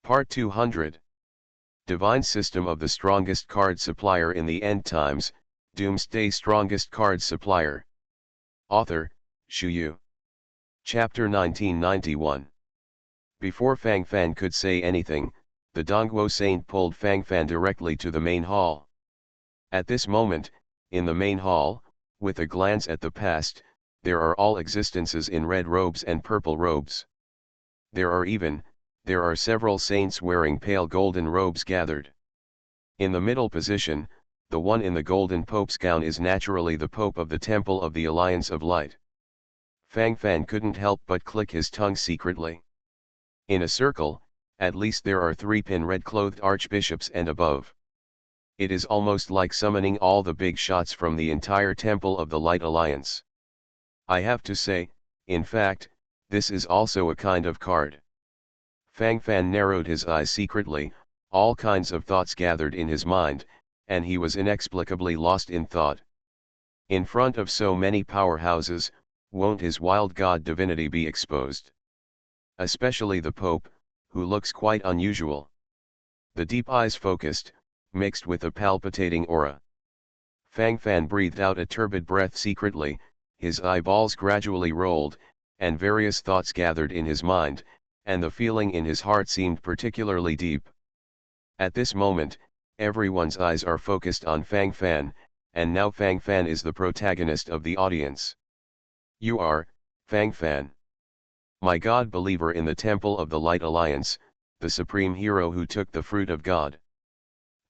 Part 200. Divine System of the Strongest Card Supplier in the End Times, Doomsday Strongest Card Supplier. Author, Shu Yu. Chapter 1991. Before Fang Fan could say anything, the Dongguo Saint pulled Fang Fan directly to the main hall. At this moment, in the main hall, with a glance at the past, there are all existences in red robes and purple robes. There are several saints wearing pale golden robes gathered. In the middle position, the one in the golden Pope's gown is naturally the Pope of the Temple of the Alliance of Light. Fang Fan couldn't help but click his tongue secretly. In a circle, at least there are 3 red-clothed archbishops and above. It is almost like summoning all the big shots from the entire Temple of the Light Alliance. I have to say, in fact, this is also a kind of card. Fang Fan narrowed his eyes secretly, all kinds of thoughts gathered in his mind, and he was inexplicably lost in thought. In front of so many powerhouses, won't his wild god divinity be exposed? Especially the Pope, who looks quite unusual. The deep eyes focused, mixed with a palpitating aura. Fang Fan breathed out a turbid breath secretly, his eyeballs gradually rolled, and various thoughts gathered in his mind, and the feeling in his heart seemed particularly deep. At this moment, everyone's eyes are focused on Fang Fan, and now Fang Fan is the protagonist of the audience. You are, Fang Fan. My God believer in the Temple of the Light Alliance, the supreme hero who took the fruit of God.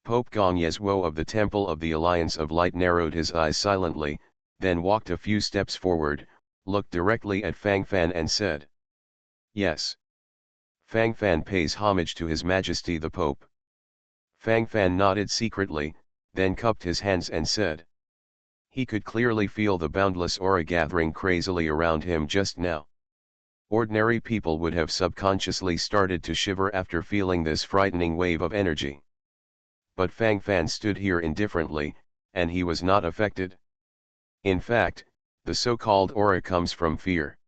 Pope Gong Yezhuo of the Temple of the Alliance of Light narrowed his eyes silently, then walked a few steps forward, looked directly at Fang Fan and said, "Yes." Fang Fan pays homage to His Majesty the Pope. Fang Fan nodded secretly, then cupped his hands and said. He could clearly feel the boundless aura gathering crazily around him just now. Ordinary people would have subconsciously started to shiver after feeling this frightening wave of energy. But Fang Fan stood here indifferently, and he was not affected. In fact, the so-called aura comes from fear.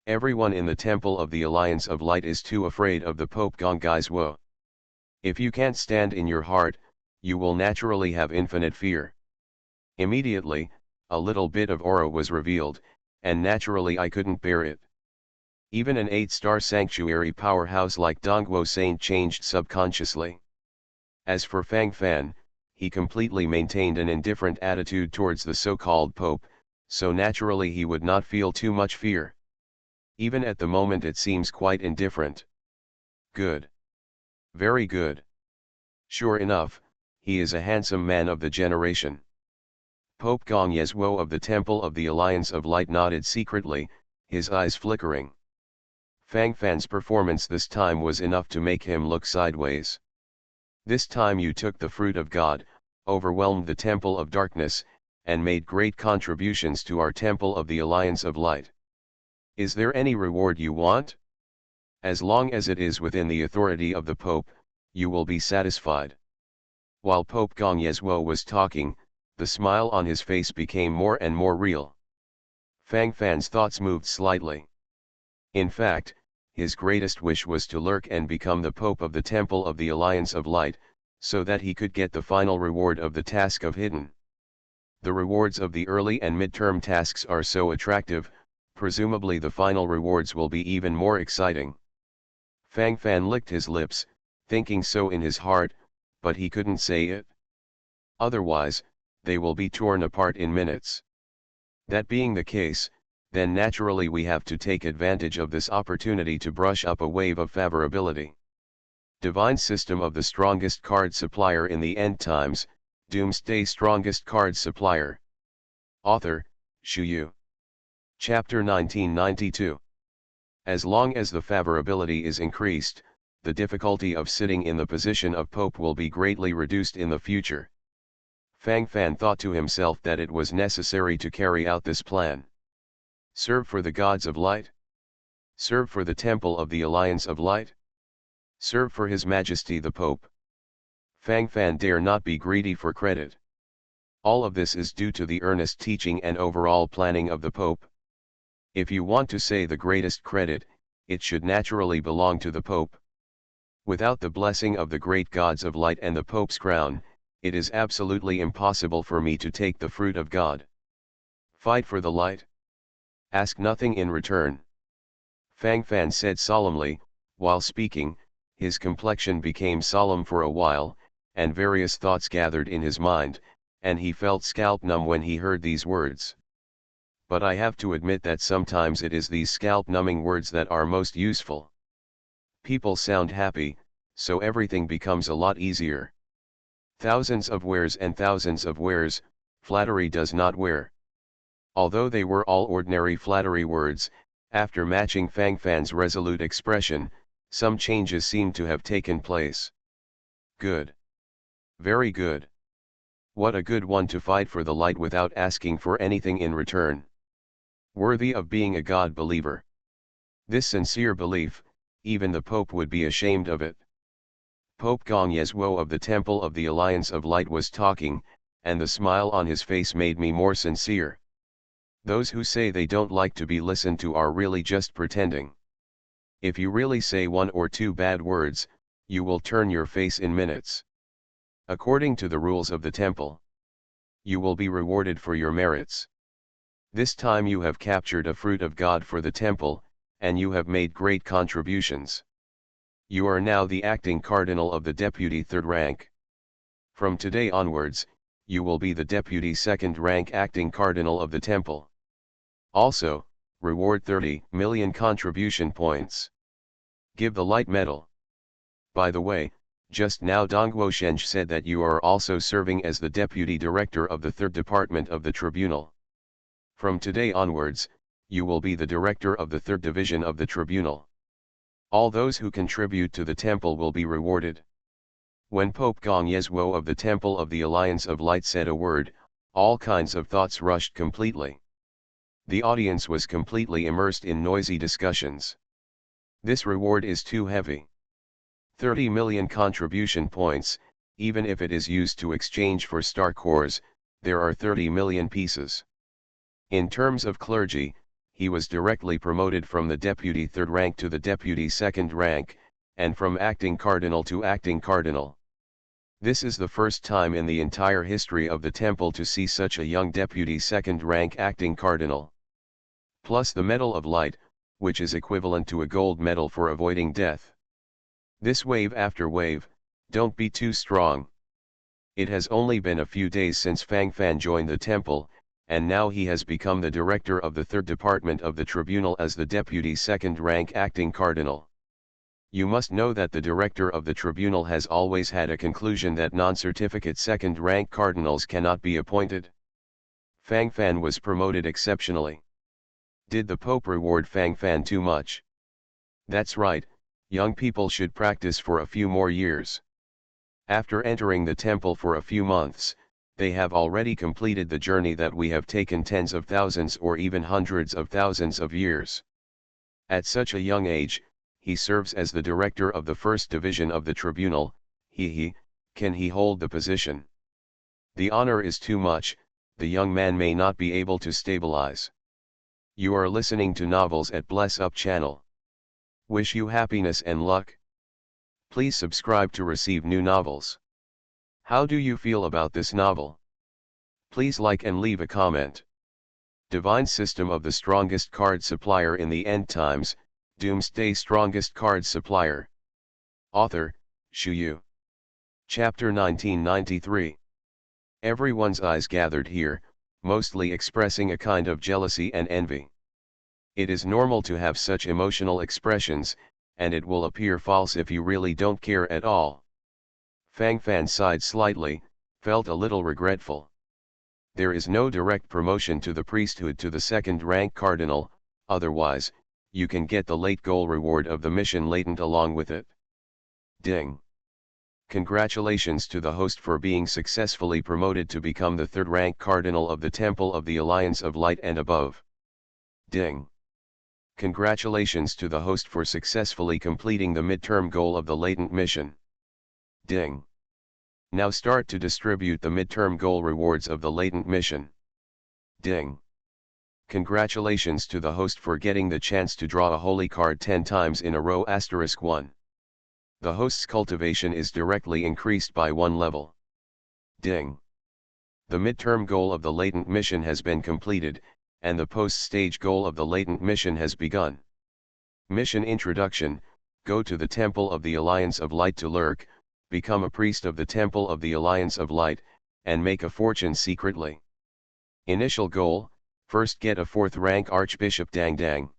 Everyone in the Temple of the Alliance of Light is too afraid of the Pope Gong Yezhuo. If you can't stand in your heart, you will naturally have infinite fear. Immediately, a little bit of aura was revealed, and naturally I couldn't bear it. Even an 8-star sanctuary powerhouse like Dongguo Saint changed subconsciously. As for Fang Fan, he completely maintained an indifferent attitude towards the so-called Pope, so naturally he would not feel too much fear. Even at the moment it seems quite indifferent. Good. Very good. Sure enough, he is a handsome man of the generation. Pope Gong Yezhuo of the Temple of the Alliance of Light nodded secretly, his eyes flickering. Fang Fan's performance this time was enough to make him look sideways. This time you took the fruit of God, overwhelmed the Temple of Darkness, and made great contributions to our Temple of the Alliance of Light. Is there any reward you want? As long as it is within the authority of the Pope, you will be satisfied. While Pope Gong Yezhuo was talking, the smile on his face became more and more real. Fang Fan's thoughts moved slightly. In fact, his greatest wish was to lurk and become the Pope of the Temple of the Alliance of Light, so that he could get the final reward of the task of hidden. The rewards of the early and midterm tasks are so attractive, presumably the final rewards will be even more exciting. Fang Fan licked his lips, thinking so in his heart, but he couldn't say it. Otherwise, they will be torn apart in minutes. That being the case, then naturally we have to take advantage of this opportunity to brush up a wave of favorability. Divine System of the Strongest Card Supplier in the End Times, Doomsday Strongest Card Supplier. Author, Shu Yu. Chapter 1992. As long as the favorability is increased, the difficulty of sitting in the position of Pope will be greatly reduced in the future. Fang Fan thought to himself that it was necessary to carry out this plan. Serve for the gods of light. Serve for the Temple of the Alliance of Light. Serve for His Majesty the Pope. Fang Fan dare not be greedy for credit. All of this is due to the earnest teaching and overall planning of the Pope. If you want to say the greatest credit, it should naturally belong to the Pope. Without the blessing of the great gods of light and the Pope's crown, it is absolutely impossible for me to take the fruit of God. Fight for the light. Ask nothing in return. Fang Fan said solemnly. While speaking, his complexion became solemn for a while, and various thoughts gathered in his mind, and he felt scalp numb when he heard these words. But I have to admit that sometimes it is these scalp-numbing words that are most useful. People sound happy, so everything becomes a lot easier. Thousands of wares and thousands of wares, flattery does not wear. Although they were all ordinary flattery words, after matching Fang Fan's resolute expression, some changes seemed to have taken place. Good. Very good. What a good one to fight for the light without asking for anything in return. Worthy of being a God believer. This sincere belief, even the Pope would be ashamed of it. Pope Gong Yeswo of the Temple of the Alliance of Light was talking, and the smile on his face made me more sincere. Those who say they don't like to be listened to are really just pretending. If you really say one or two bad words, you will turn your face in minutes. According to the rules of the temple, you will be rewarded for your merits. This time you have captured a fruit of God for the temple, and you have made great contributions. You are now the acting cardinal of the deputy third rank. From today onwards, you will be the deputy second rank acting cardinal of the temple. Also, reward 30 million contribution points. Give the light medal. By the way, just now Dongguo Shenj said that you are also serving as the deputy director of the third department of the tribunal. From today onwards, you will be the director of the third division of the tribunal. All those who contribute to the temple will be rewarded. When Pope Gong Yeswo of the Temple of the Alliance of Light said a word, all kinds of thoughts rushed completely. The audience was completely immersed in noisy discussions. This reward is too heavy. 30 million contribution points, even if it is used to exchange for star cores, there are 30 million pieces. In terms of clergy, he was directly promoted from the deputy third rank to the deputy second rank, and from acting cardinal to acting cardinal. This is the first time in the entire history of the temple to see such a young deputy second rank acting cardinal. Plus the Medal of Light, which is equivalent to a gold medal for avoiding death. This wave after wave, don't be too strong. It has only been a few days since Fang Fan joined the temple, and now he has become the director of the third department of the tribunal as the deputy second rank acting cardinal. You must know that the director of the tribunal has always had a conclusion that non-certificate second rank cardinals cannot be appointed. Fang Fan was promoted exceptionally. Did the Pope reward Fang Fan too much? That's right, young people should practice for a few more years. After entering the temple for a few months, they have already completed the journey that we have taken tens of thousands or even hundreds of thousands of years. At such a young age, he serves as the director of the first division of the tribunal. Can he hold the position? The honor is too much, the young man may not be able to stabilize. You are listening to Novels at Bless Up channel. Wish you happiness and luck. Please subscribe to receive new novels. How do you feel about this novel? Please like and leave a comment. Divine System of the Strongest Card Supplier in the End Times, Doomsday Strongest Card Supplier. Author, Shu Yu. Chapter 1993. Everyone's eyes gathered here, mostly expressing a kind of jealousy and envy. It is normal to have such emotional expressions, and it will appear false if you really don't care at all. Fang Fan sighed slightly, felt a little regretful. There is no direct promotion to the priesthood to the second rank cardinal, otherwise, you can get the late goal reward of the mission latent along with it. Ding! Congratulations to the host for being successfully promoted to become the third rank cardinal of the Temple of the Alliance of Light and above. Ding! Congratulations to the host for successfully completing the midterm goal of the latent mission. Ding! Now start to distribute the midterm goal rewards of the latent mission. Ding! Congratulations to the host for getting the chance to draw a holy card 10 times in a row *1. The host's cultivation is directly increased by 1 level. Ding! The midterm goal of the latent mission has been completed, and the post-stage goal of the latent mission has begun. Mission Introduction: Go to the Temple of the Alliance of Light to lurk, become a priest of the Temple of the Alliance of Light, and make a fortune secretly. Initial goal: first get a 4th rank Archbishop Dang Dang.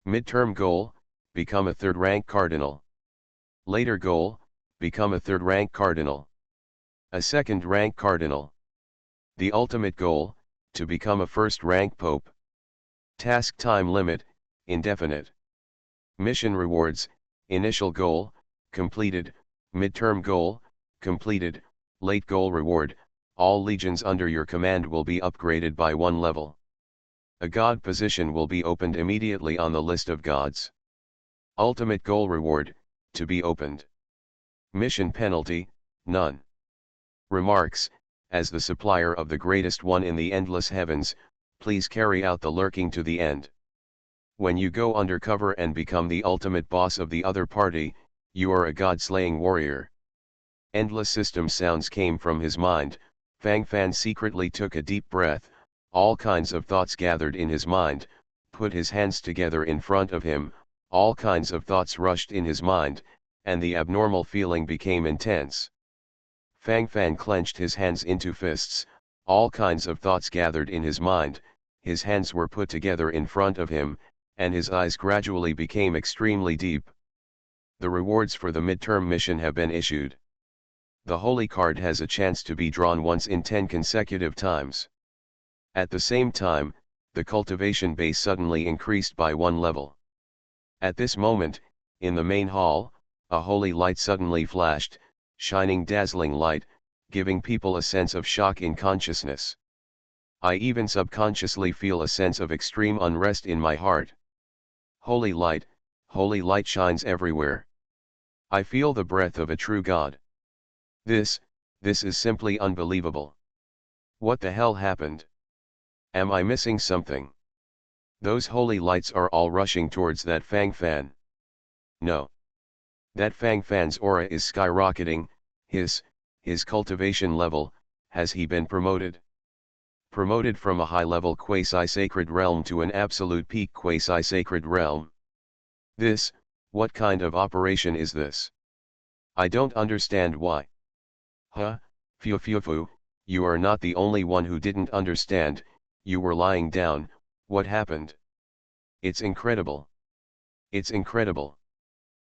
Midterm goal: become a 3rd rank Cardinal. Later goal: become a 3rd rank Cardinal. A 2nd rank Cardinal. The ultimate goal: to become a 1st rank Pope. Task time limit: indefinite. Mission rewards: initial goal, completed; midterm goal, completed; late goal reward: all legions under your command will be upgraded by 1 level. A god position will be opened immediately on the list of gods. Ultimate goal reward: to be opened. Mission penalty: none. Remarks: as the supplier of the greatest one in the endless heavens, please carry out the lurking to the end. When you go undercover and become the ultimate boss of the other party, you are a god-slaying warrior. Endless system sounds came from his mind. Fang Fan secretly took a deep breath. All kinds of thoughts gathered in his mind, put his hands together in front of him, all kinds of thoughts rushed in his mind, and the abnormal feeling became intense. Fang Fan clenched his hands into fists, all kinds of thoughts gathered in his mind, his hands were put together in front of him, and his eyes gradually became extremely deep. The rewards for the midterm mission have been issued. The holy card has a chance to be drawn once in 10 consecutive times. At the same time, the cultivation base suddenly increased by 1 level. At this moment, in the main hall, a holy light suddenly flashed, shining dazzling light, giving people a sense of shock in consciousness. I even subconsciously feel a sense of extreme unrest in my heart. Holy light shines everywhere. I feel the breath of a true God. This is simply unbelievable. What the hell happened? Am I missing something? Those holy lights are all rushing towards that Fang Fan. No. That Fang Fan's aura is skyrocketing. His cultivation level, has he been promoted? Promoted from a high-level quasi-sacred realm to an absolute peak quasi-sacred realm. What kind of operation is this? I don't understand why. Phew, you are not the only one who didn't understand. You were lying down. What happened? It's incredible. It's incredible.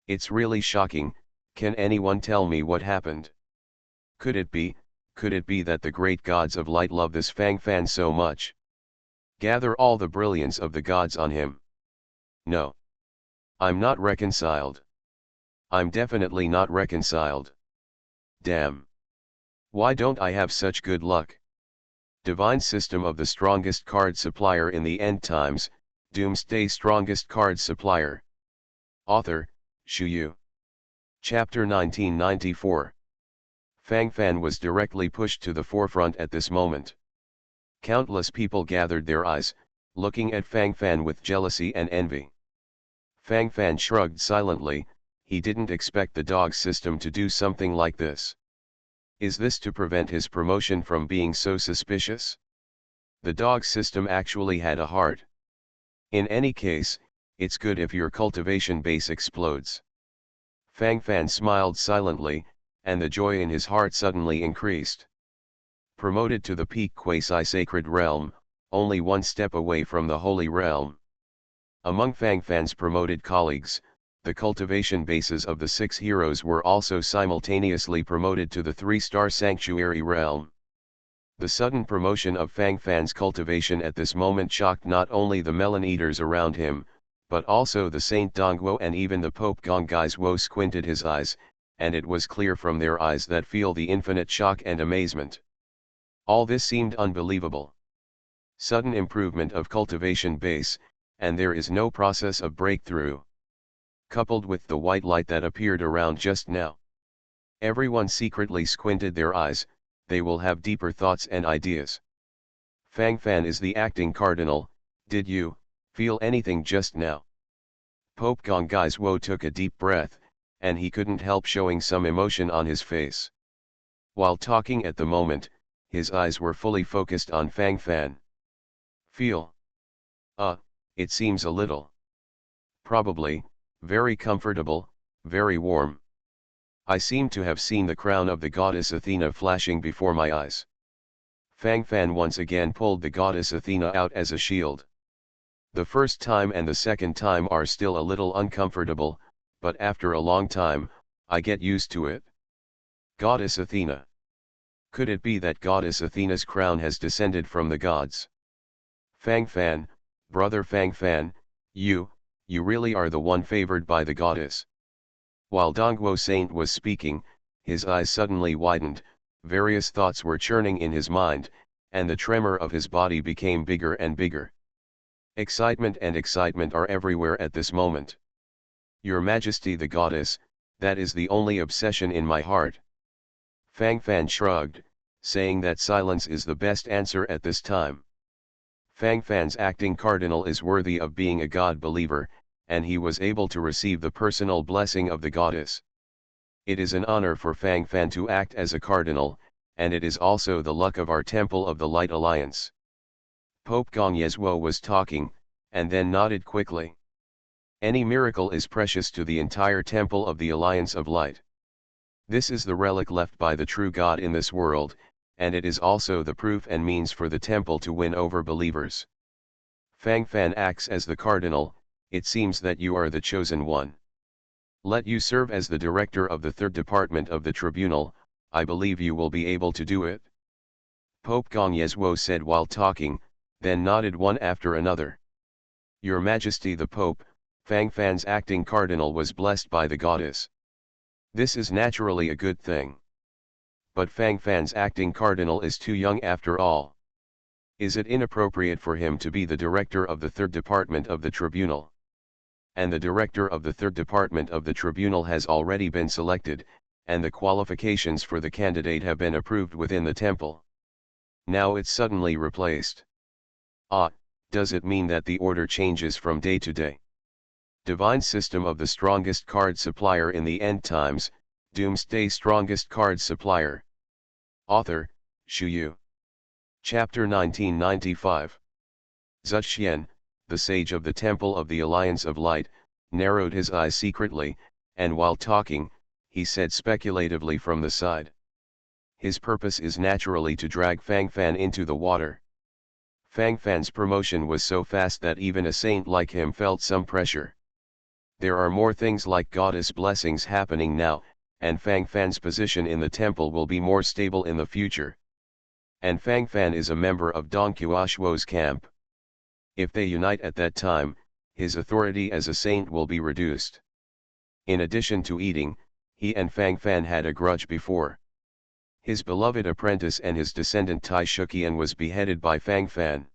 It's really shocking. Can anyone tell me what happened? Could it be that the great gods of light love this Fang Fan so much? Gather all the brilliance of the gods on him. No. I'm not reconciled. I'm definitely not reconciled. Damn. Why don't I have such good luck? Divine System of the Strongest Card Supplier in the End Times, Doomsday Strongest Card Supplier. Author, Shu Yu. Chapter 1994. Fang Fan was directly pushed to the forefront at this moment. Countless people gathered their eyes, looking at Fang Fan with jealousy and envy. Fang Fan shrugged silently. He didn't expect the dog system to do something like this. Is this to prevent his promotion from being so suspicious? The dog system actually had a heart. In any case, it's good if your cultivation base explodes. Fang Fan smiled silently, and the joy in his heart suddenly increased. Promoted to the peak quasi-sacred realm, only 1 step away from the holy realm. Among Fang Fan's promoted colleagues, the cultivation bases of the 6 heroes were also simultaneously promoted to the 3-star sanctuary realm. The sudden promotion of Fang Fan's cultivation at this moment shocked not only the melon eaters around him, but also the Saint Dongguo and even the Pope Gongai's squinted his eyes, and it was clear from their eyes that feel the infinite shock and amazement. All this seemed unbelievable. Sudden improvement of cultivation base, and there is no process of breakthrough. Coupled with the white light that appeared around just now. Everyone secretly squinted their eyes. They will have deeper thoughts and ideas. Fang Fan is the acting cardinal. Did you feel anything just now? Pope Gongai's took a deep breath. and he couldn't help showing some emotion on his face. While talking at the moment, his eyes were fully focused on Fang Fan. Feel. It seems a little. Probably, very comfortable, very warm. I seem to have seen the crown of the goddess Athena flashing before my eyes. Fang Fan once again pulled the goddess Athena out as a shield. The first time and the second time are still a little uncomfortable, but after a long time, I get used to it. Goddess Athena. Could it be that goddess Athena's crown has descended from the gods? Fang Fan, brother Fang Fan, you really are the one favored by the goddess. While Dongguo Saint was speaking, his eyes suddenly widened, various thoughts were churning in his mind, and the tremor of his body became bigger and bigger. Excitement and excitement are everywhere at this moment. Your Majesty the Goddess, that is the only obsession in my heart. Fang Fan shrugged, saying that silence is the best answer at this time. Fang Fan's acting cardinal is worthy of being a god believer, and he was able to receive the personal blessing of the goddess. It is an honor for Fang Fan to act as a cardinal, and it is also the luck of our Temple of the Light Alliance. Pope Gong Yezhuo was talking, and then nodded quickly. Any miracle is precious to the entire Temple of the Alliance of Light. This is the relic left by the true God in this world, and it is also the proof and means for the temple to win over believers. Fang Fan acts as the cardinal, it seems that you are the chosen one. Let you serve as the director of the third department of the tribunal, I believe you will be able to do it. Pope Gong Yezhuo said while talking, then nodded one after another. Your Majesty the Pope, Fang Fan's acting cardinal was blessed by the goddess. This is naturally a good thing. But Fang Fan's acting cardinal is too young after all. Is it inappropriate for him to be the director of the third department of the tribunal? And the director of the third department of the tribunal has already been selected, and the qualifications for the candidate have been approved within the temple. Now it's suddenly replaced. Does it mean that the order changes from day to day? Divine system of the strongest card supplier in the end times, Doomsday strongest card supplier. Author, Shu Yu. Chapter 1995. Zuxian, the sage of the Temple of the Alliance of Light, narrowed his eyes secretly, and while talking, he said speculatively from the side. His purpose is naturally to drag Fang Fan into the water. Fang Fan's promotion was so fast that even a saint like him felt some pressure. There are more things like goddess blessings happening now, and Fang Fan's position in the temple will be more stable in the future. And Fang Fan is a member of Dong Qiushuo's camp. If they unite at that time, his authority as a saint will be reduced. In addition to eating, he and Fang Fan had a grudge before. His beloved apprentice and his descendant Tai Shuqian was beheaded by Fang Fan.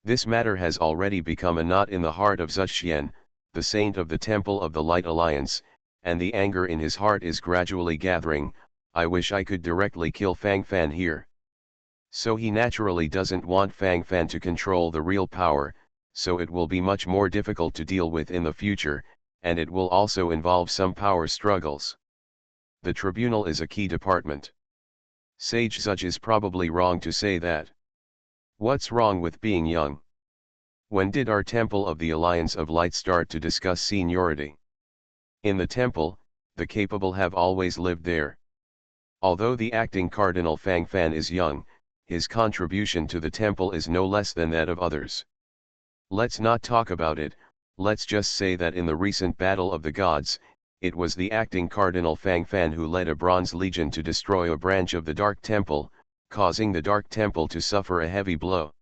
This matter has already become a knot in the heart of Zuxian, the saint of the Temple of the Light Alliance, and the anger in his heart is gradually gathering. I wish I could directly kill Fang Fan here. So he naturally doesn't want Fang Fan to control the real power, so it will be much more difficult to deal with in the future, and it will also involve some power struggles. The tribunal is a key department. Sage Zuj is probably wrong to say that. What's wrong with being young? When did our Temple of the Alliance of Light start to discuss seniority? In the temple, the capable have always lived there. Although the acting cardinal Fang Fan is young, his contribution to the temple is no less than that of others. Let's not talk about it, let's just say that in the recent Battle of the Gods, it was the acting cardinal Fang Fan who led a bronze legion to destroy a branch of the Dark Temple, causing the Dark Temple to suffer a heavy blow.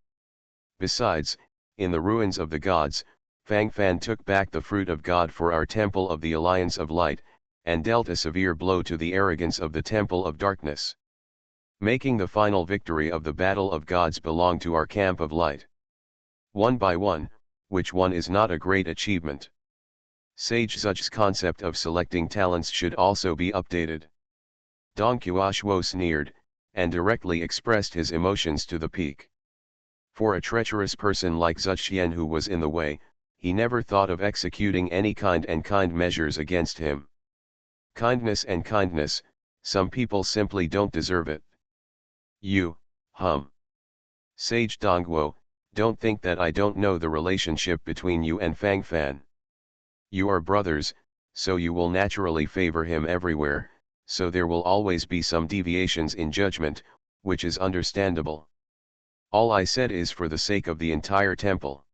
Besides, in the ruins of the gods, Fang Fan took back the fruit of God for our Temple of the Alliance of Light, and dealt a severe blow to the arrogance of the Temple of Darkness, making the final victory of the Battle of Gods belong to our Camp of Light. One by one, which one is not a great achievement. Sage Zuj's concept of selecting talents should also be updated. Dong Qiushuo sneered, and directly expressed his emotions to the peak. For a treacherous person like Zuxian who was in the way, he never thought of executing any kind measures against him. Kindness and kindness, some people simply don't deserve it. You, Sage Dongguo, don't think that I don't know the relationship between you and Fang Fan. You are brothers, so you will naturally favor him everywhere, so there will always be some deviations in judgment, which is understandable. All I said is for the sake of the entire temple.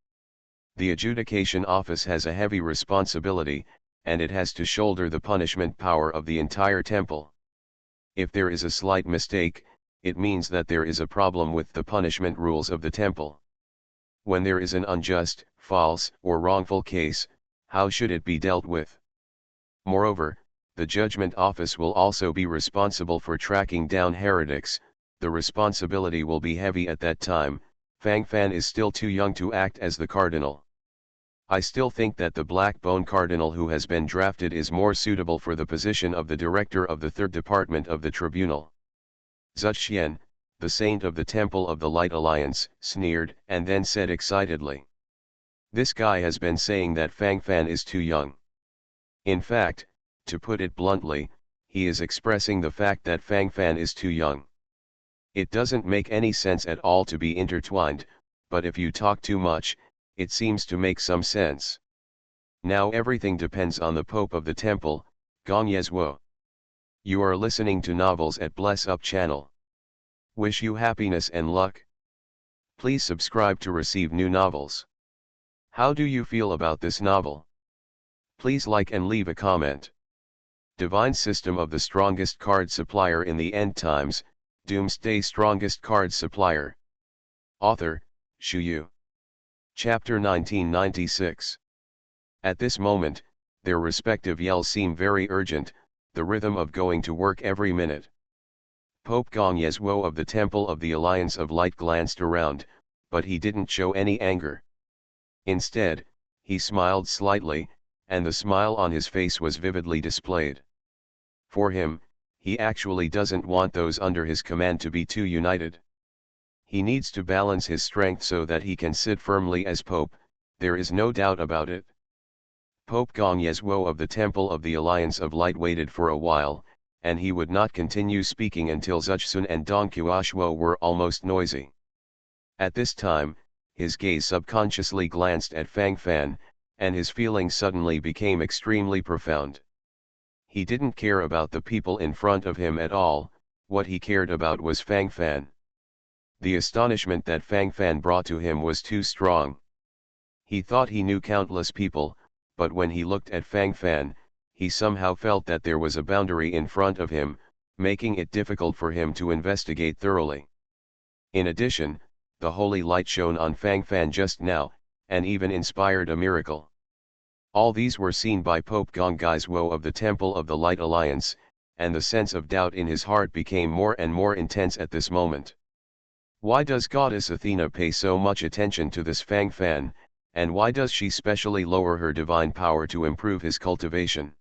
The adjudication office has a heavy responsibility, and it has to shoulder the punishment power of the entire temple. If there is a slight mistake, it means that there is a problem with the punishment rules of the temple. When there is an unjust, false, or wrongful case, how should it be dealt with? Moreover, the judgment office will also be responsible for tracking down heretics. The responsibility will be heavy at that time. Fang Fan is still too young to act as the cardinal. I still think that the Black Bone Cardinal who has been drafted is more suitable for the position of the director of the third department of the tribunal. Zuxian, the saint of the Temple of the Light Alliance, sneered and then said excitedly, "This guy has been saying that Fang Fan is too young. In fact, to put it bluntly, he is expressing the fact that Fang Fan is too young. It doesn't make any sense at all to be intertwined, but if you talk too much, it seems to make some sense. Now everything depends on the Pope of the Temple, Gong Yezhuo. You are listening to Novels at Bless Up channel. Wish you happiness and luck. Please subscribe to receive new novels. How do you feel about this novel? Please like and leave a comment. Divine System of the Strongest Card Supplier in the End Times, Doomsday Strongest Card Supplier. Author, Shu Yu. Chapter 1996. At this moment, their respective yells seem very urgent, the rhythm of going to work every minute. Pope Gong Yezhuo of the Temple of the Alliance of Light glanced around, but he didn't show any anger. Instead, he smiled slightly, and the smile on his face was vividly displayed. For him, he actually doesn't want those under his command to be too united. He needs to balance his strength so that he can sit firmly as Pope, there is no doubt about it. Pope Gong Yezhuo of the Temple of the Alliance of Light waited for a while, and he would not continue speaking until Zuxun and Dong Qiushuo were almost noisy. At this time, his gaze subconsciously glanced at Fang Fan, and his feelings suddenly became extremely profound. He didn't care about the people in front of him at all, what he cared about was Fang Fan. The astonishment that Fang Fan brought to him was too strong. He thought he knew countless people, but when he looked at Fang Fan, he somehow felt that there was a boundary in front of him, making it difficult for him to investigate thoroughly. In addition, the holy light shone on Fang Fan just now, and even inspired a miracle. All these were seen by Pope Gong Yezhuo of the Temple of the Light Alliance, and the sense of doubt in his heart became more and more intense at this moment. Why does Goddess Athena pay so much attention to this Fang Fan, and why does she specially lower her divine power to improve his cultivation?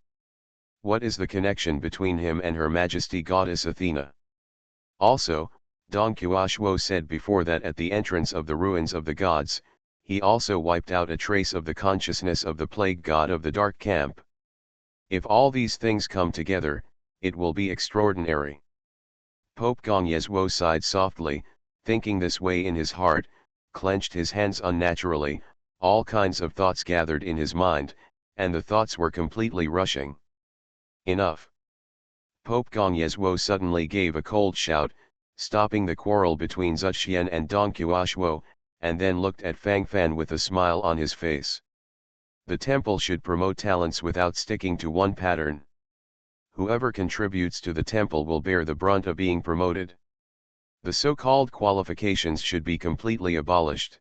What is the connection between him and Her Majesty Goddess Athena? Also, Dong Qiushuo said before that at the entrance of the ruins of the gods, he also wiped out a trace of the consciousness of the plague god of the dark camp. If all these things come together, it will be extraordinary. Pope Gong Yezhuo sighed softly, thinking this way in his heart, clenched his hands unnaturally, all kinds of thoughts gathered in his mind, and the thoughts were completely rushing. Enough. Pope Gong Yezhuo suddenly gave a cold shout, stopping the quarrel between Zuxian and Dong Qiushuo, and then looked at Fang Fan with a smile on his face. The temple should promote talents without sticking to one pattern. Whoever contributes to the temple will bear the brunt of being promoted. The so-called qualifications should be completely abolished.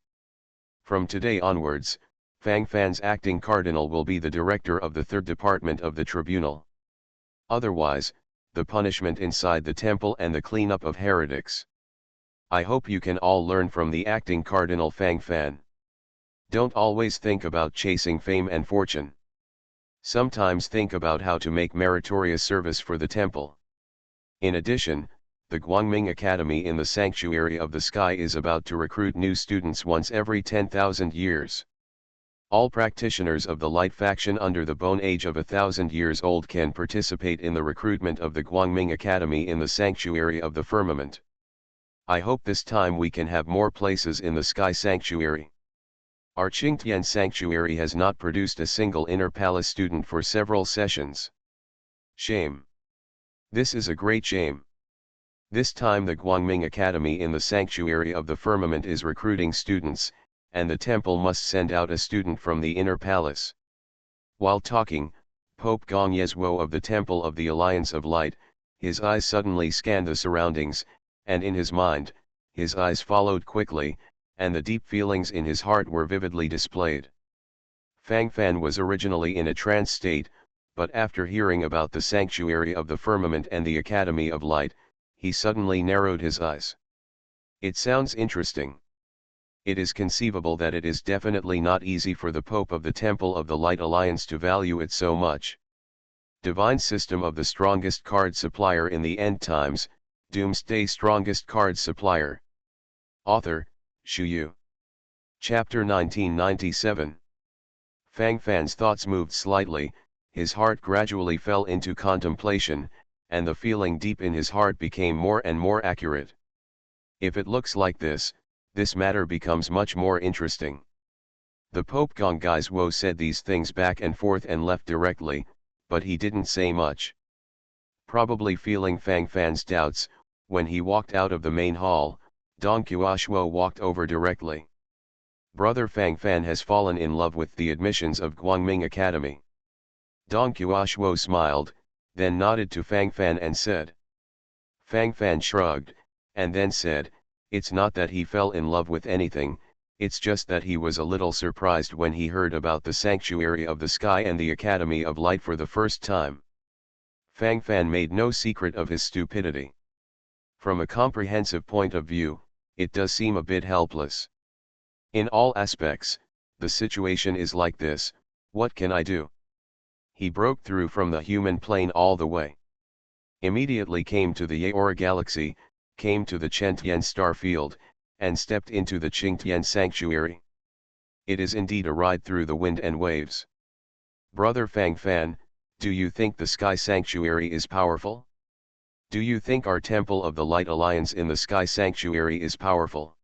From today onwards, Fang Fan's acting cardinal will be the director of the third department of the tribunal. Otherwise, the punishment inside the temple and the cleanup of heretics. I hope you can all learn from the acting cardinal Fang Fan. Don't always think about chasing fame and fortune. Sometimes think about how to make meritorious service for the temple. In addition, the Guangming Academy in the Sanctuary of the Sky is about to recruit new students once every 10,000 years. All practitioners of the light faction under the bone age of 1,000 years old can participate in the recruitment of the Guangming Academy in the Sanctuary of the Firmament. I hope this time we can have more places in the Sky Sanctuary. Our Qingtian Sanctuary has not produced a single Inner Palace student for several sessions. Shame. This is a great shame. This time the Guangming Academy in the Sanctuary of the Firmament is recruiting students, and the temple must send out a student from the Inner Palace. While talking, Pope Gong Yezhuo of the Temple of the Alliance of Light, his eyes suddenly scanned the surroundings, and in his mind, his eyes followed quickly, and the deep feelings in his heart were vividly displayed. Fang Fan was originally in a trance state, but after hearing about the Sanctuary of the Firmament and the Academy of Light, he suddenly narrowed his eyes. It sounds interesting. It is conceivable that it is definitely not easy for the Pope of the Temple of the Light Alliance to value it so much. Divine System of the Strongest Card Supplier in the End Times, Doomsday Strongest Card Supplier. Author, Shu Yu. Chapter 1997. Fang Fan's thoughts moved slightly, his heart gradually fell into contemplation, and the feeling deep in his heart became more and more accurate. If it looks like this matter becomes much more interesting. The Pope Gong Yezhuo said these things back and forth and left directly, but he didn't say much. Probably feeling Fang Fan's doubts, when he walked out of the main hall, Dong Qiushuo walked over directly. Brother Fang Fan has fallen in love with the admissions of Guangming Academy. Dong Qiushuo smiled, then nodded to Fang Fan and said. Fang Fan shrugged, and then said, it's not that he fell in love with anything, it's just that he was a little surprised when he heard about the Sanctuary of the Sky and the Academy of Light for the first time. Fang Fan made no secret of his stupidity. From a comprehensive point of view, it does seem a bit helpless. In all aspects, the situation is like this: what can I do? He broke through from the human plane all the way. Immediately came to the Yaora Galaxy, came to the Chentian star field, and stepped into the Qingtian Sanctuary. It is indeed a ride through the wind and waves. Brother Fang Fan, do you think the Sky Sanctuary is powerful? Do you think our Temple of the Light Alliance in the Sky Sanctuary is powerful?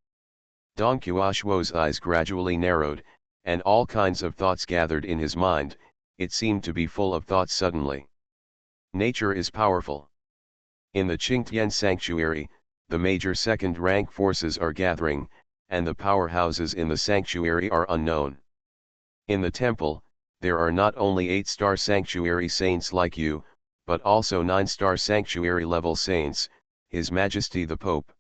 Dong Qiushuo's eyes gradually narrowed, and all kinds of thoughts gathered in his mind. It seemed to be full of thoughts suddenly. Nature is powerful. In the Qingtian Sanctuary, the major second-rank forces are gathering, and the powerhouses in the sanctuary are unknown. In the temple, there are not only 8-star sanctuary saints like you, but also 9-star sanctuary level saints, His Majesty the Pope.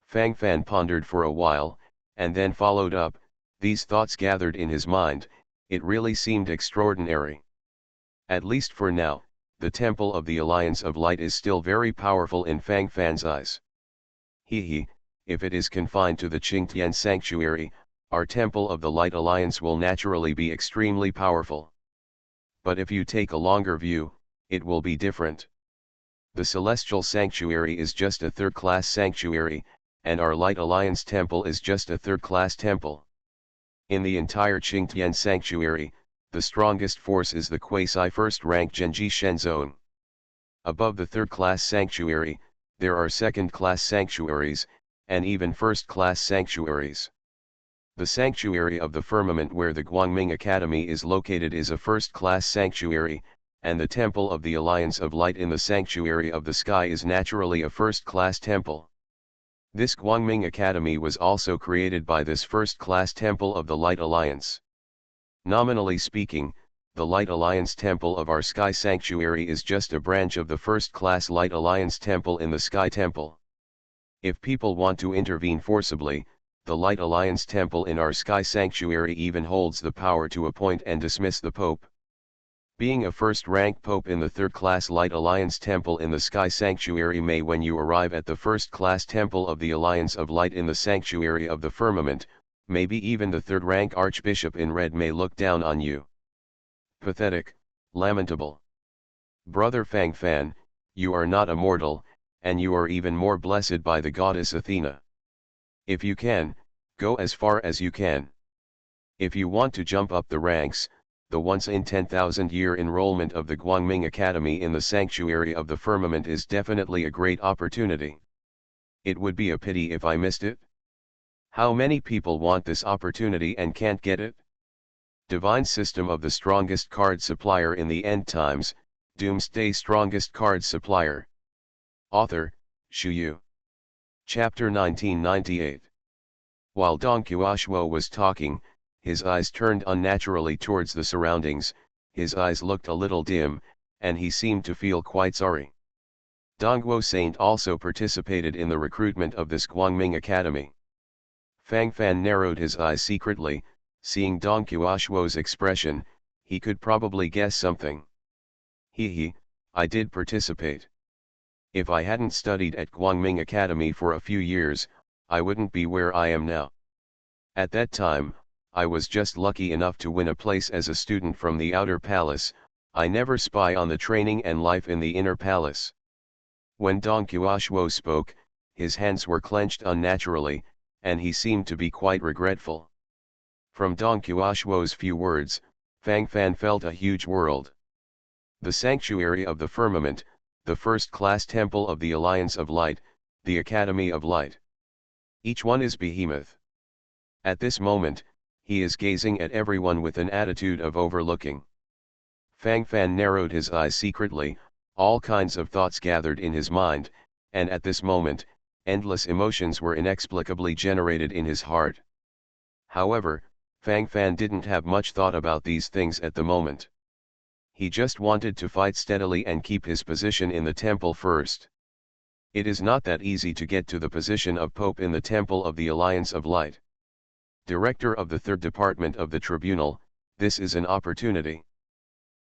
Fang Fan pondered for a while, and then followed up, these thoughts gathered in his mind, it really seemed extraordinary. At least for now, the Temple of the Alliance of Light is still very powerful in Fang Fan's eyes. If it is confined to the Qingtian Sanctuary, our Temple of the Light Alliance will naturally be extremely powerful. But if you take a longer view, it will be different. The Celestial Sanctuary is just a third-class sanctuary, and our Light Alliance Temple is just a third-class temple. In the entire Qingtian Sanctuary, the strongest force is the quasi-first-rank Genji Shen Zone. Above the third-class sanctuary, there are second-class sanctuaries, and even first-class sanctuaries. The Sanctuary of the Firmament where the Guangming Academy is located is a first-class sanctuary, and the Temple of the Alliance of Light in the Sanctuary of the Sky is naturally a first-class temple. This Guangming Academy was also created by this first-class Temple of the Light Alliance. Nominally speaking, the Light Alliance Temple of our Sky Sanctuary is just a branch of the first-class Light Alliance Temple in the Sky Temple. If people want to intervene forcibly, the Light Alliance Temple in our Sky Sanctuary even holds the power to appoint and dismiss the Pope. Being a first-rank Pope in the third-class Light Alliance Temple in the Sky Sanctuary may, when you arrive at the first-class Temple of the Alliance of Light in the Sanctuary of the Firmament, maybe even the third-rank Archbishop in red may look down on you. Pathetic, lamentable. Brother Fang Fan, you are not a mortal, and you are even more blessed by the goddess Athena. If you can, go as far as you can. If you want to jump up the ranks, the once in 10,000 year enrollment of the Guangming Academy in the Sanctuary of the Firmament is definitely a great opportunity. It would be a pity if I missed it. How many people want this opportunity and can't get it? Divine System of the Strongest Card Supplier in the End Times, Doomsday Strongest Card Supplier. Author, Shu Yu. Chapter 1998. While Dong Qiushuo was talking, his eyes turned unnaturally towards the surroundings, his eyes looked a little dim, and he seemed to feel quite sorry. Dongguo Saint also participated in the recruitment of this Guangming Academy. Fang Fan narrowed his eyes secretly, seeing Dong Qiushuo's expression, he could probably guess something. I did participate. If I hadn't studied at Guangming Academy for a few years, I wouldn't be where I am now. At that time, I was just lucky enough to win a place as a student from the outer palace. I never spy on the training and life in the inner palace. When Dong Qiushuo spoke, his hands were clenched unnaturally, and he seemed to be quite regretful. From Dong Qiushuo's few words, Fang Fan felt a huge world. The Sanctuary of the Firmament, the first-class temple of the Alliance of Light, the Academy of Light. Each one is behemoth. At this moment, he is gazing at everyone with an attitude of overlooking. Fang Fan narrowed his eyes secretly, all kinds of thoughts gathered in his mind, and at this moment, endless emotions were inexplicably generated in his heart. However, Fang Fan didn't have much thought about these things at the moment. He just wanted to fight steadily and keep his position in the temple first. It is not that easy to get to the position of Pope in the Temple of the Alliance of Light. Director of the Third Department of the Tribunal, this is an opportunity.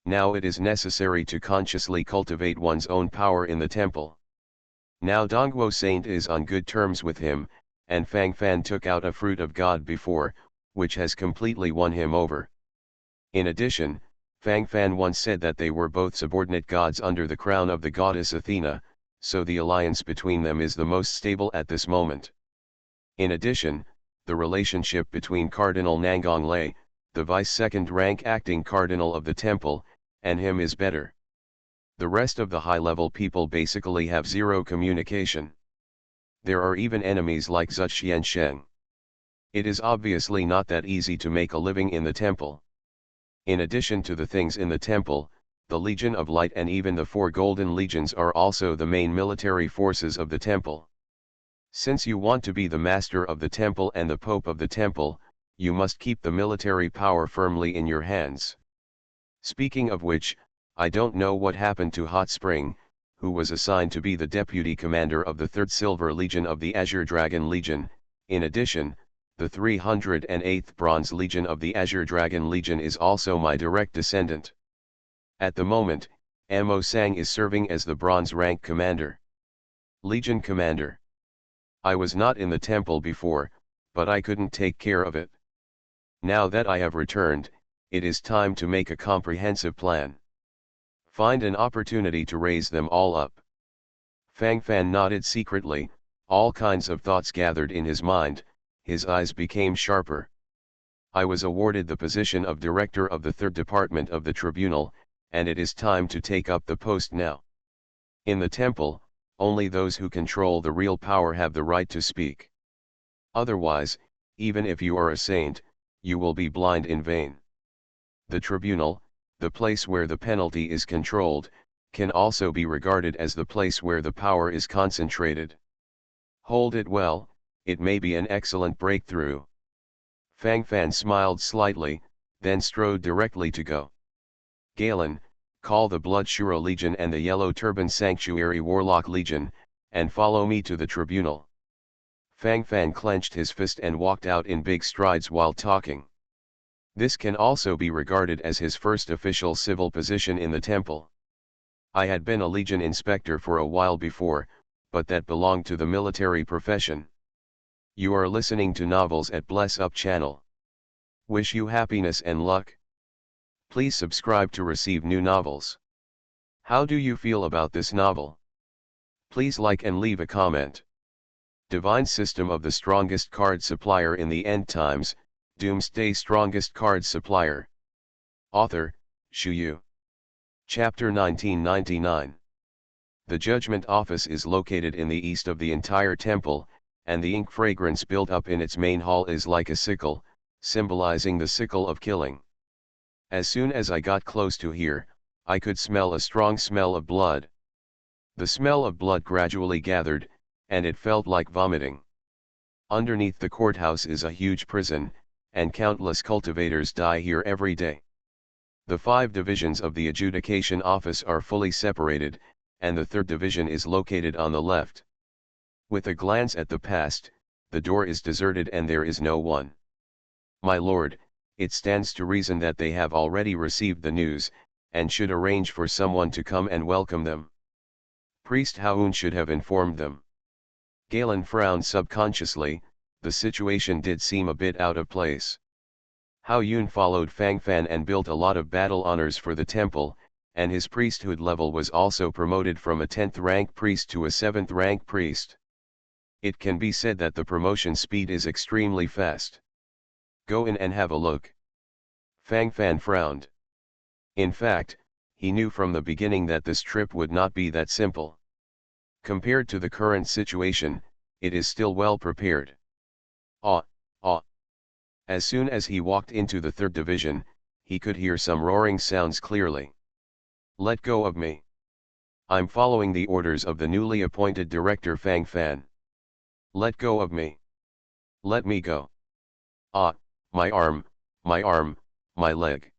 Now it is necessary to consciously cultivate one's own power in the temple. Now Dongguo Saint is on good terms with him, and Fang Fan took out a fruit of God before, which has completely won him over. In addition, Fang Fan once said that they were both subordinate gods under the crown of the goddess Athena, so the alliance between them is the most stable at this moment. In addition, the relationship between Cardinal Nangong Lei, the vice-second rank acting cardinal of the temple, and him is better. The rest of the high-level people basically have zero communication. There are even enemies like Zuxian Sheng. It is obviously not that easy to make a living in the temple. In addition to the things in the temple, the Legion of Light and even the 4 Golden Legions are also the main military forces of the temple. Since you want to be the master of the temple and the Pope of the temple, you must keep the military power firmly in your hands. Speaking of which, I don't know what happened to Hot Spring, who was assigned to be the deputy commander of the 3rd Silver Legion of the Azure Dragon Legion. In addition, the 308th Bronze Legion of the Azure Dragon Legion is also my direct descendant. At the moment, Mo Sang is serving as the bronze rank commander. Legion commander. I was not in the temple before, but I couldn't take care of it. Now that I have returned, it is time to make a comprehensive plan. Find an opportunity to raise them all up. Fang Fan nodded secretly, all kinds of thoughts gathered in his mind, his eyes became sharper. I was awarded the position of director of the 3rd Department of the Tribunal, and it is time to take up the post now. In the temple, only those who control the real power have the right to speak. Otherwise, even if you are a saint, you will be blind in vain. The tribunal, the place where the penalty is controlled, can also be regarded as the place where the power is concentrated. Hold it well, it may be an excellent breakthrough. Fang Fan smiled slightly, then strode directly to go. Galen, call the Blood Shura Legion and the Yellow Turban Sanctuary Warlock Legion, and follow me to the tribunal. Fang Fan clenched his fist and walked out in big strides while talking. This can also be regarded as his first official civil position in the temple. I had been a Legion inspector for a while before, but that belonged to the military profession. You are listening to novels at Bless Up channel. Wish you happiness and luck. Please subscribe to receive new novels. How do you feel about this novel? Please like and leave a comment. Divine System of the Strongest Card Supplier in the End Times, Doomsday Strongest Card Supplier. Author, Shu Yu. Chapter 1999. The Judgment Office is located in the east of the entire temple, and the ink fragrance built up in its main hall is like a sickle, symbolizing the sickle of killing. As soon as I got close to here, I could smell a strong smell of blood. The smell of blood gradually gathered, and it felt like vomiting. Underneath the courthouse is a huge prison, and countless cultivators die here every day. The 5 divisions of the adjudication office are fully separated, and the 3rd division is located on the left. With a glance at the past, the door is deserted and there is no one. My lord, it stands to reason that they have already received the news, and should arrange for someone to come and welcome them. Priest Haun should have informed them. Galen frowned subconsciously. The situation did seem a bit out of place. Hao Yun followed Fang Fan and built a lot of battle honors for the temple, and his priesthood level was also promoted from a 10th rank priest to a 7th rank priest. It can be said that the promotion speed is extremely fast. Go in and have a look. Fang Fan frowned. In fact, he knew from the beginning that this trip would not be that simple. Compared to the current situation, it is still well prepared. Ah. As soon as he walked into the 3rd division, he could hear some roaring sounds clearly. Let go of me. I'm following the orders of the newly appointed director Fang Fan. Let go of me. Let me go. Ah, my arm, my leg.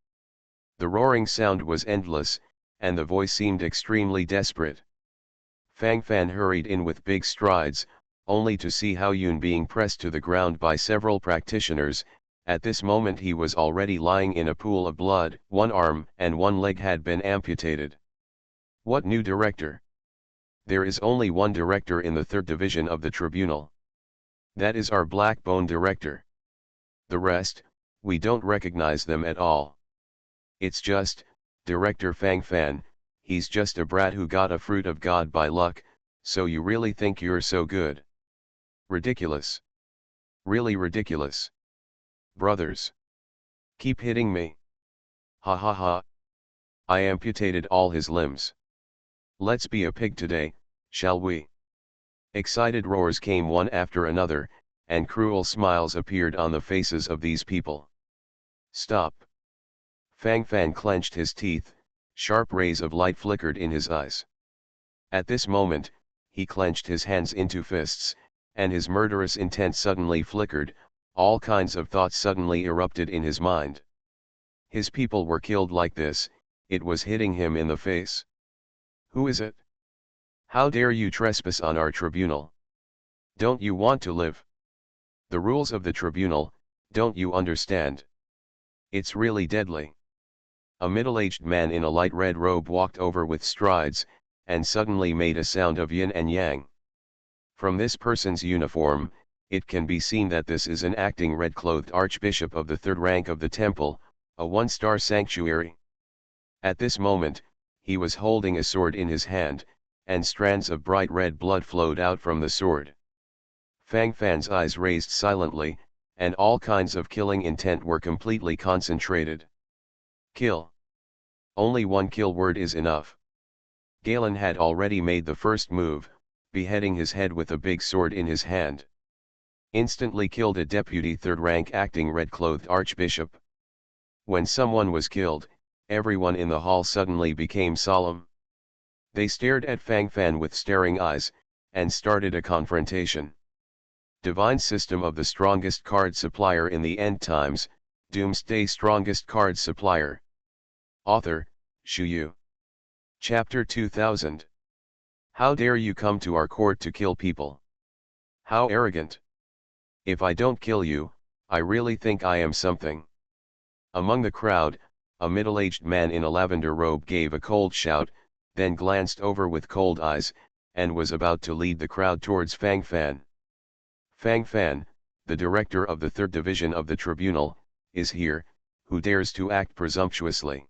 The roaring sound was endless, and the voice seemed extremely desperate. Fang Fan hurried in with big strides, only to see Hao Yun being pressed to the ground by several practitioners. At this moment he was already lying in a pool of blood, one arm and one leg had been amputated. What new director? There is only one director in the 3rd division of the tribunal. That is our Blackbone director. The rest, we don't recognize them at all. It's just, Director Fang Fan, he's just a brat who got a fruit of God by luck, so you really think you're so good? Ridiculous. Really ridiculous. Brothers. Keep hitting me. Ha ha ha. I amputated all his limbs. Let's be a pig today, shall we? Excited roars came one after another, and cruel smiles appeared on the faces of these people. Stop. Fang Fan clenched his teeth, sharp rays of light flickered in his eyes. At this moment, he clenched his hands into fists, and his murderous intent suddenly flickered. All kinds of thoughts suddenly erupted in his mind. His people were killed like this, it was hitting him in the face. Who is it? How dare you trespass on our tribunal? Don't you want to live? The rules of the tribunal, don't you understand? It's really deadly. A middle-aged man in a light red robe walked over with strides, and suddenly made a sound of yin and yang. From this person's uniform, it can be seen that this is an acting red-clothed archbishop of the 3rd rank of the temple, a 1-star sanctuary. At this moment, he was holding a sword in his hand, and strands of bright red blood flowed out from the sword. Fang Fan's eyes raised silently, and all kinds of killing intent were completely concentrated. Kill. Only one kill word is enough. Galen had already made the first move, beheading his head with a big sword in his hand. Instantly killed a deputy 3rd rank acting red-clothed archbishop. When someone was killed, everyone in the hall suddenly became solemn. They stared at Fang Fan with staring eyes, and started a confrontation. Divine System of the Strongest Card Supplier in the End Times, Doomsday Strongest Card Supplier. Author, Shu Yu. Chapter 2000. How dare you come to our court to kill people? How arrogant! If I don't kill you, I really think I am something. Among the crowd, a middle-aged man in a lavender robe gave a cold shout, then glanced over with cold eyes, and was about to lead the crowd towards Fang Fan. Fang Fan, the director of the 3rd division of the tribunal, is here. Who dares to act presumptuously?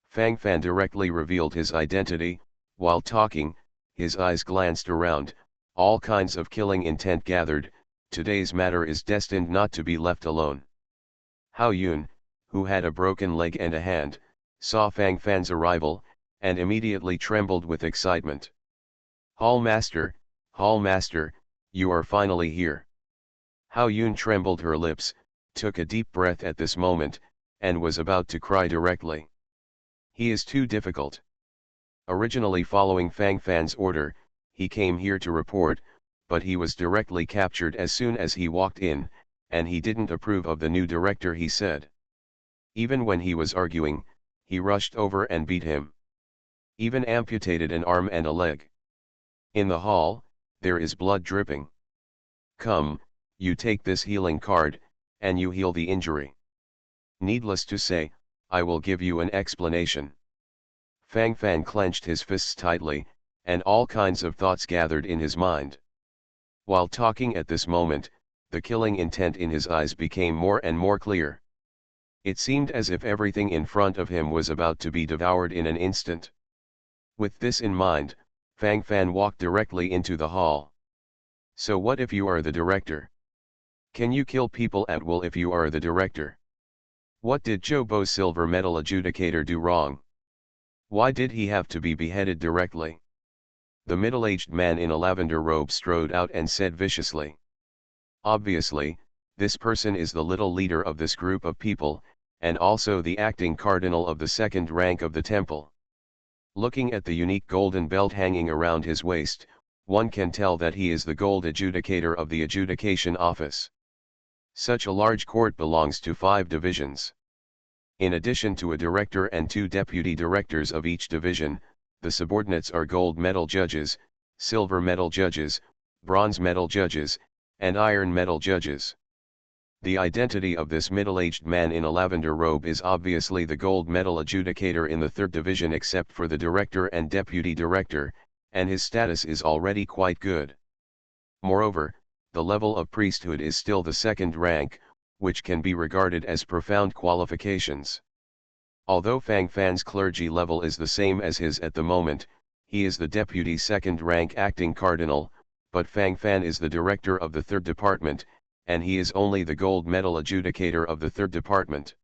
Fang Fan directly revealed his identity. While talking, his eyes glanced around, all kinds of killing intent gathered. Today's matter is destined not to be left alone. Hao Yun, who had a broken leg and a hand, saw Fang Fan's arrival, and immediately trembled with excitement. Hall Master, you are finally here. Hao Yun trembled her lips, took a deep breath at this moment, and was about to cry directly. He is too difficult. Originally following Fang Fan's order, he came here to report, but he was directly captured as soon as he walked in, and he didn't approve of the new director, he said. Even when he was arguing, he rushed over and beat him. Even amputated an arm and a leg. In the hall, there is blood dripping. Come, you take this healing card, and you heal the injury. Needless to say, I will give you an explanation. Fang Fan clenched his fists tightly, and all kinds of thoughts gathered in his mind. While talking at this moment, the killing intent in his eyes became more and more clear. It seemed as if everything in front of him was about to be devoured in an instant. With this in mind, Fang Fan walked directly into the hall. So what if you are the director? Can you kill people at will if you are the director? What did Zhou Bo's silver medal adjudicator do wrong? Why did he have to be beheaded directly? The middle-aged man in a lavender robe strode out and said viciously. Obviously, this person is the little leader of this group of people, and also the acting cardinal of the second rank of the temple. Looking at the unique golden belt hanging around his waist, one can tell that he is the gold adjudicator of the adjudication office. Such a large court belongs to 5 divisions. In addition to a director and 2 deputy directors of each division, the subordinates are gold medal judges, silver medal judges, bronze medal judges, and iron medal judges. The identity of this middle-aged man in a lavender robe is obviously the gold medal adjudicator in the 3rd division except for the director and deputy director, and his status is already quite good. Moreover, the level of priesthood is still the 2nd rank, which can be regarded as profound qualifications. Although Fang Fan's clergy level is the same as his at the moment, he is the deputy 2nd rank acting cardinal, but Fang Fan is the director of the 3rd department, and he is only the gold medal adjudicator of the 3rd department.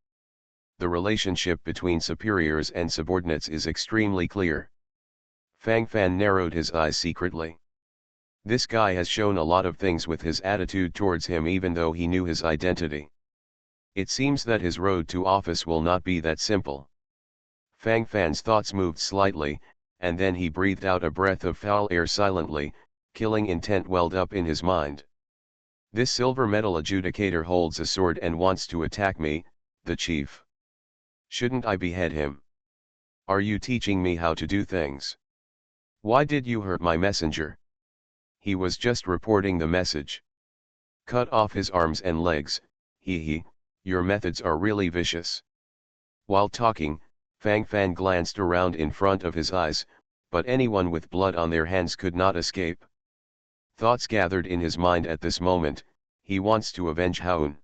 The relationship between superiors and subordinates is extremely clear. Fang Fan narrowed his eyes secretly. This guy has shown a lot of things with his attitude towards him even though he knew his identity. It seems that his road to office will not be that simple. Fang Fan's thoughts moved slightly, and then he breathed out a breath of foul air silently, killing intent welled up in his mind. This silver medal adjudicator holds a sword and wants to attack me, the chief. Shouldn't I behead him? Are you teaching me how to do things? Why did you hurt my messenger? He was just reporting the message. Cut off his arms and legs, your methods are really vicious. While talking, Fang Fan glanced around in front of his eyes, but anyone with blood on their hands could not escape. Thoughts gathered in his mind at this moment. He wants to avenge Haun.